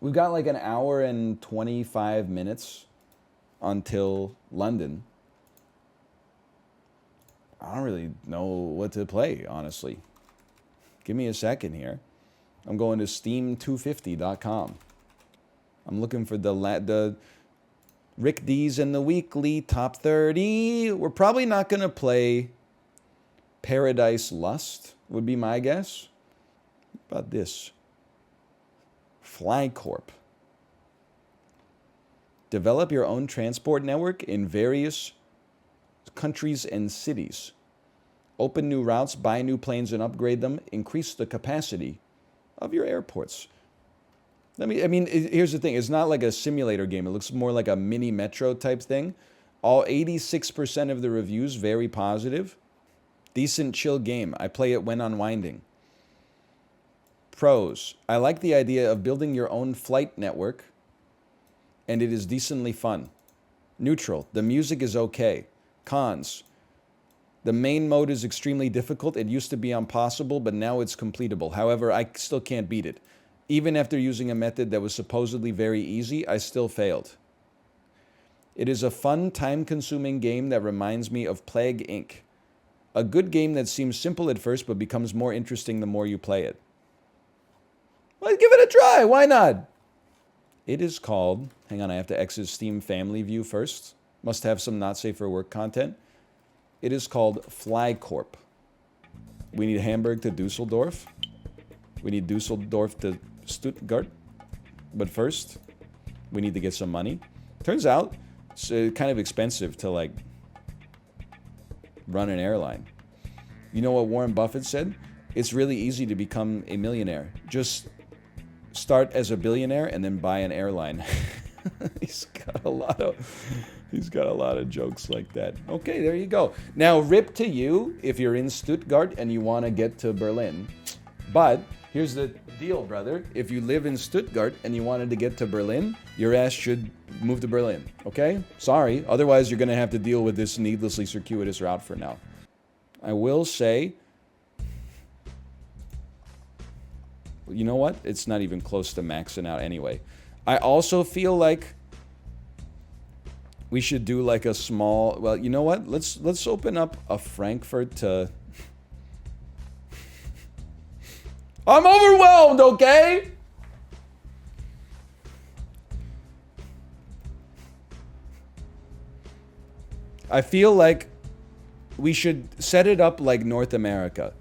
We've got like an hour and 25 minutes until London. I don't really know what to play, honestly. Give me a second here. I'm going to steam250.com. I'm looking for the Rick D's and the weekly top 30. We're probably not going to play Paradise Lust, would be my guess. What about this? Fly Corp. Develop your own transport network in various countries and cities. Open new routes, buy new planes and upgrade them. Increase the capacity of your airports. Here's the thing. It's not like a simulator game. It looks more like a mini metro type thing. All 86% of the reviews, very positive. Decent, chill game. I play it when unwinding. Pros. I like the idea of building your own flight network, and it is decently fun. Neutral. The music is okay. Cons. The main mode is extremely difficult. It used to be impossible, but now it's completable. However, I still can't beat it. Even after using a method that was supposedly very easy, I still failed. It is a fun, time-consuming game that reminds me of Plague Inc. A good game that seems simple at first, but becomes more interesting the more you play it. Well, give it a try. Why not? It is called... Hang on, I have to exit Steam Family View first. Must have some not safe for work content. It is called Fly Corp. We need Hamburg to Dusseldorf. We need Dusseldorf to Stuttgart. But first, we need to get some money. Turns out, it's kind of expensive to, like, run an airline. You know what Warren Buffett said? It's really easy to become a millionaire. Just start as a billionaire and then buy an airline. He's got a lot of jokes like that. Okay, there you go. Now, rip to you if you're in Stuttgart and you want to get to Berlin. But here's the deal, brother. If you live in Stuttgart and you wanted to get to Berlin, your ass should move to Berlin, okay? Sorry. Otherwise, you're going to have to deal with this needlessly circuitous route for now. I will say, you know what? It's not even close to maxing out anyway. I also feel like we should do like a small... Well, you know what? Let's open up a Frankfurt to... I'm overwhelmed, okay? I feel like we should set it up like North America.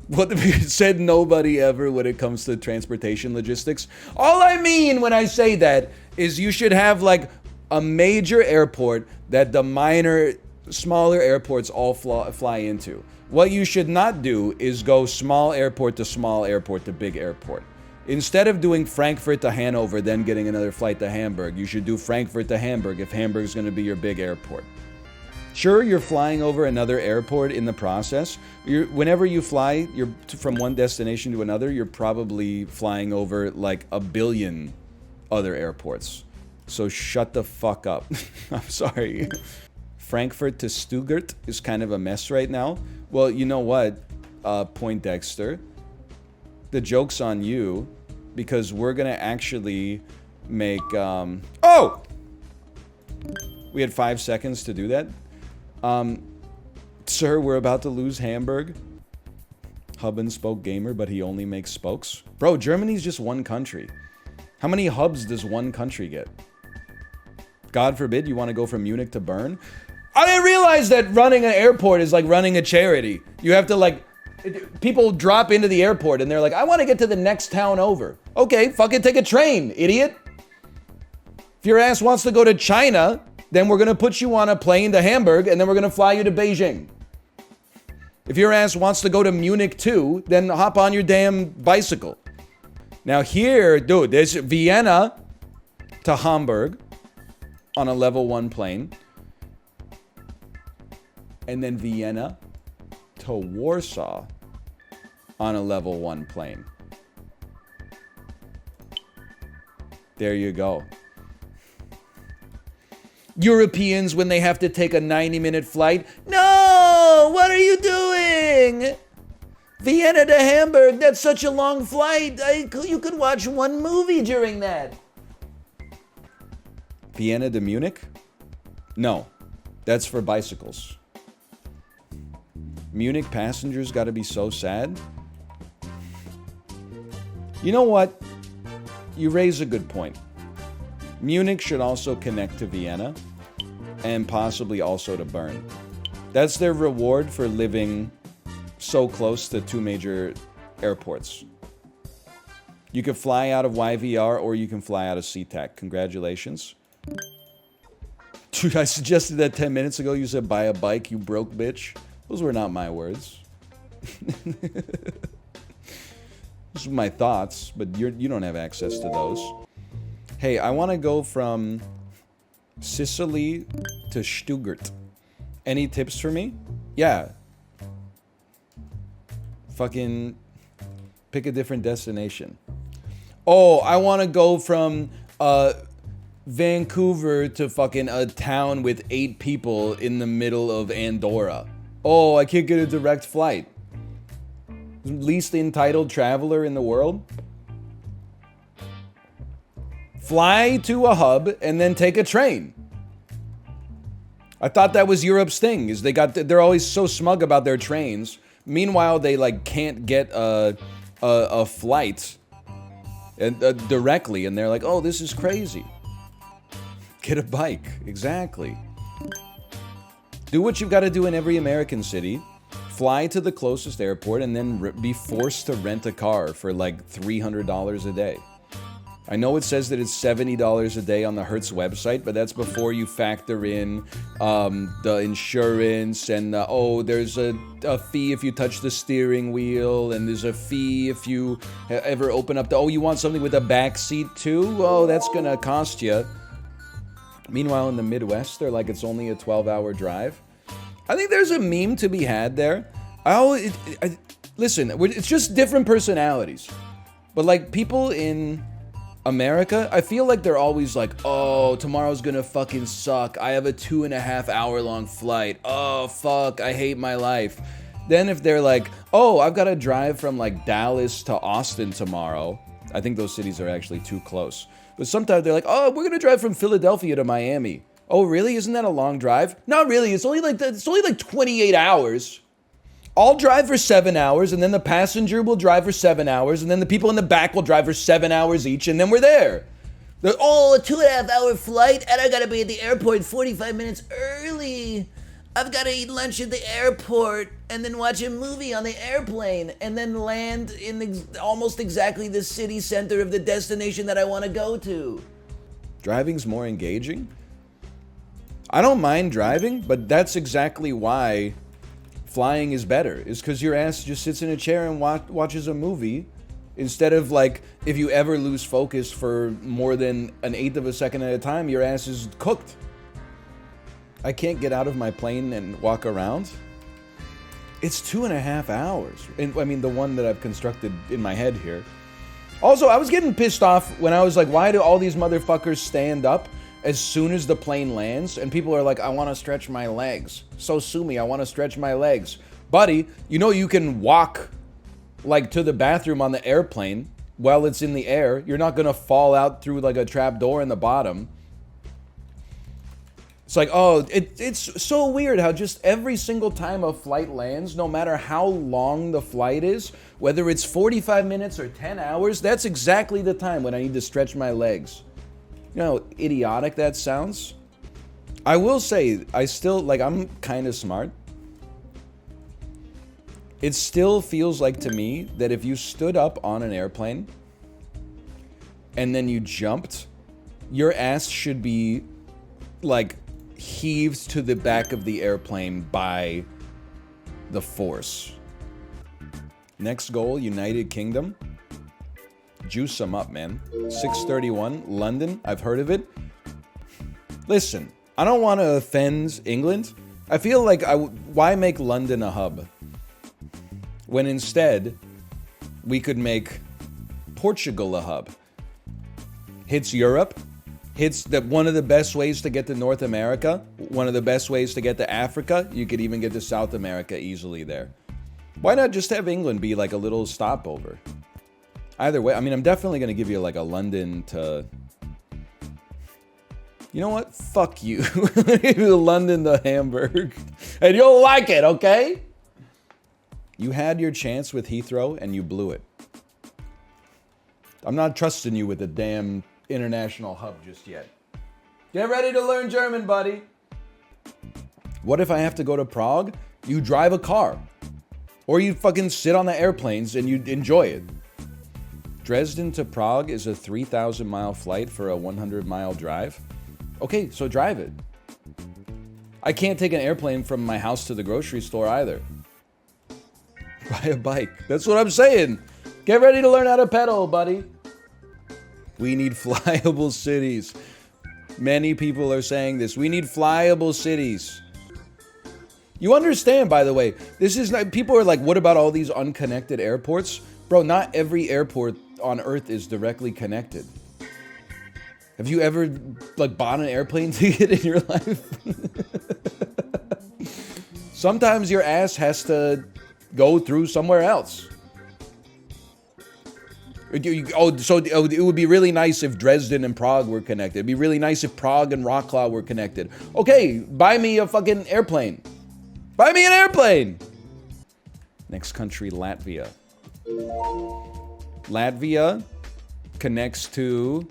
What said nobody ever when it comes to transportation logistics. All I mean when I say that is you should have like a major airport that the smaller airports all fly into. What you should not do is go small airport to big airport. Instead of doing Frankfurt to Hanover, then getting another flight to Hamburg, you should do Frankfurt to Hamburg if Hamburg's going to be your big airport. Sure, you're flying over another airport in the process. Whenever you fly from one destination to another, you're probably flying over like a billion other airports. So shut the fuck up. I'm sorry. Frankfurt to Stuttgart is kind of a mess right now. Well, you know what, Poindexter? The joke's on you, because we're going to actually make... Oh! We had 5 seconds to do that. Sir, we're about to lose Hamburg. Hub and spoke gamer, but he only makes spokes. Bro, Germany's just one country. How many hubs does one country get? God forbid you want to go from Munich to Bern? I didn't realize that running an airport is like running a charity. You have to like... People drop into the airport and they're like, I want to get to the next town over. Okay, fucking take a train, idiot. If your ass wants to go to China, then we're going to put you on a plane to Hamburg and then we're going to fly you to Beijing. If your ass wants to go to Munich too, then hop on your damn bicycle. Now here, dude, there's Vienna to Hamburg on a level 1 plane. And then Vienna to Warsaw on a level 1 plane. There you go. Europeans, when they have to take a 90-minute flight, no! What are you doing? Vienna to Hamburg, that's such a long flight. You could watch one movie during that. Vienna to Munich? No, that's for bicycles. Munich passengers gotta be so sad. You know what? You raise a good point. Munich should also connect to Vienna and possibly also to Bern. That's their reward for living so close to two major airports. You can fly out of YVR or you can fly out of SeaTac. Congratulations. Dude, I suggested that 10 minutes ago. You said buy a bike, you broke bitch. Those were not my words. Those are my thoughts, but you don't have access to those. Hey, I want to go from Sicily to Stuttgart. Any tips for me? Yeah. Fucking pick a different destination. Oh, I want to go from Vancouver to fucking a town with 8 people in the middle of Andorra. Oh, I can't get a direct flight. Least entitled traveler in the world. Fly to a hub and then take a train. I thought that was Europe's thing. Is they're always so smug about their trains. Meanwhile, they like can't get a flight directly, and they're like, "Oh, this is crazy." Get a bike. Exactly. Do what you've got to do in every American city. Fly to the closest airport and then be forced to rent a car for like $300 a day. I know it says that it's $70 a day on the Hertz website, but that's before you factor in the insurance and there's a fee if you touch the steering wheel, and there's a fee if you ever open up you want something with a back seat too? Oh, that's gonna cost you. Meanwhile, in the Midwest, they're like, it's only a 12-hour drive. I think there's a meme to be had there. Listen, it's just different personalities. But like people in America, I feel like they're always like, oh, tomorrow's gonna fucking suck. I have a 2.5-hour long flight. Oh, fuck, I hate my life. Then if they're like, oh, I've got to drive from like Dallas to Austin tomorrow. I think those cities are actually too close. But sometimes they're like, oh, we're gonna drive from Philadelphia to Miami. Oh, really? Isn't that a long drive? Not really. It's only like 28 hours. I'll drive for 7 hours, and then the passenger will drive for 7 hours, and then the people in the back will drive for 7 hours each, and then we're there. A 2.5-hour flight, and I gotta be at the airport 45 minutes early. I've gotta eat lunch at the airport, and then watch a movie on the airplane, and then land in almost exactly the city center of the destination that I want to go to. Driving's more engaging? I don't mind driving, but that's exactly why flying is better. Is because your ass just sits in a chair and watches a movie, instead of like, if you ever lose focus for more than an eighth of a second at a time, your ass is cooked. I can't get out of my plane and walk around. It's 2.5 hours. And I mean, the one that I've constructed in my head here. Also, I was getting pissed off when I was like, why do all these motherfuckers stand up as soon as the plane lands? And people are like, I want to stretch my legs. So sue me, I want to stretch my legs. Buddy, you know you can walk like to the bathroom on the airplane while it's in the air. You're not going to fall out through like a trap door in the bottom. It's like, oh, it's so weird how just every single time a flight lands, no matter how long the flight is, whether it's 45 minutes or 10 hours, that's exactly the time when I need to stretch my legs. You know how idiotic that sounds? I will say, I'm kind of smart. It still feels like to me that if you stood up on an airplane and then you jumped, your ass should be like heaved to the back of the airplane by the force. Next goal, United Kingdom. Juice them up, man. 631, London. I've heard of it. Listen, I don't want to offend England. I feel like why make London a hub when instead we could make Portugal a hub? Hits Europe. Hits one of the best ways to get to North America. One of the best ways to get to Africa. You could even get to South America easily there. Why not just have England be like a little stopover? Either way, I mean, I'm definitely going to give you like a London to... You know what? Fuck you. London to Hamburg. And you'll like it, okay? You had your chance with Heathrow and you blew it. I'm not trusting you with a damn international hub just yet. Get ready to learn German, buddy. What if I have to go to Prague? You drive a car. Or you fucking sit on the airplanes and you enjoy it. Dresden to Prague is a 3,000-mile flight for a 100-mile drive. Okay, so drive it. I can't take an airplane from my house to the grocery store either. Buy a bike. That's what I'm saying. Get ready to learn how to pedal, buddy. We need flyable cities. Many people are saying this. We need flyable cities. You understand, by the way, this is not, people are like, what about all these unconnected airports? Bro, not every airport on Earth is directly connected. Have you ever like bought an airplane ticket in your life? Sometimes your ass has to go through somewhere else. So it would be really nice if Dresden and Prague were connected. It'd be really nice if Prague and Wroclaw were connected. Okay, buy me a fucking airplane. Buy me an airplane! Next country, Latvia. Latvia connects to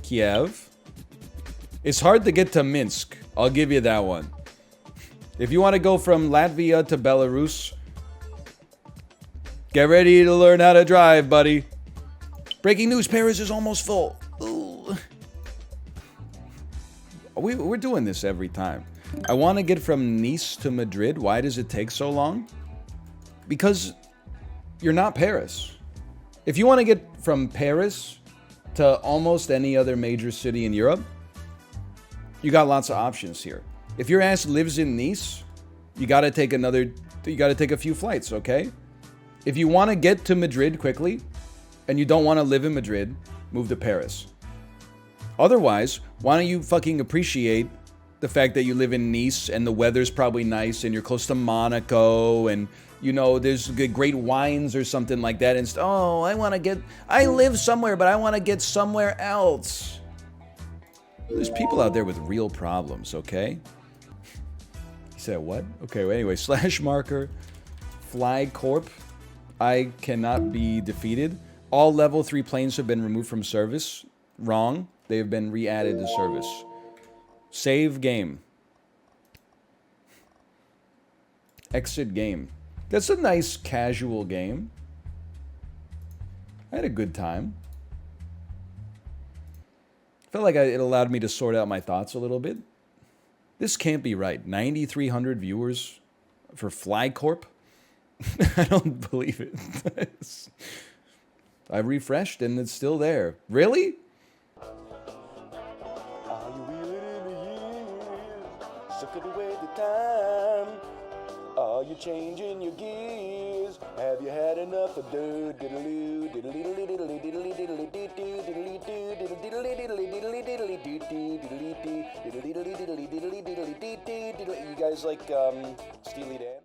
Kiev. It's hard to get to Minsk. I'll give you that one. If you want to go from Latvia to Belarus, get ready to learn how to drive, buddy. Breaking news, Paris is almost full. Ooh. We're doing this every time. I want to get from Nice to Madrid. Why does it take so long? Because you're not Paris. If you want to get from Paris to almost any other major city in Europe, you got lots of options here. If your ass lives in Nice, you got to take a few flights, okay? If you want to get to Madrid quickly and you don't want to live in Madrid, move to Paris. Otherwise, why don't you fucking appreciate the fact that you live in Nice and the weather's probably nice and you're close to Monaco and, you know, there's great wines or something like that. And oh, I live somewhere, but I want to get somewhere else. There's people out there with real problems, okay? You said what? Okay, well, anyway, /marker, Fly Corp. I cannot be defeated. All level 3 planes have been removed from service. Wrong. They have been re-added to service. Save game. Exit game. That's a nice casual game. I had a good time. Felt like it allowed me to sort out my thoughts a little bit. This can't be right. 9,300 viewers for Fly Corp? I don't believe it. I refreshed and it's still there. Really? Are you changing your gears? Have you had enough of diddle diddle diddle diddle diddle diddle diddle diddle diddle diddle. You guys like Steely Dan?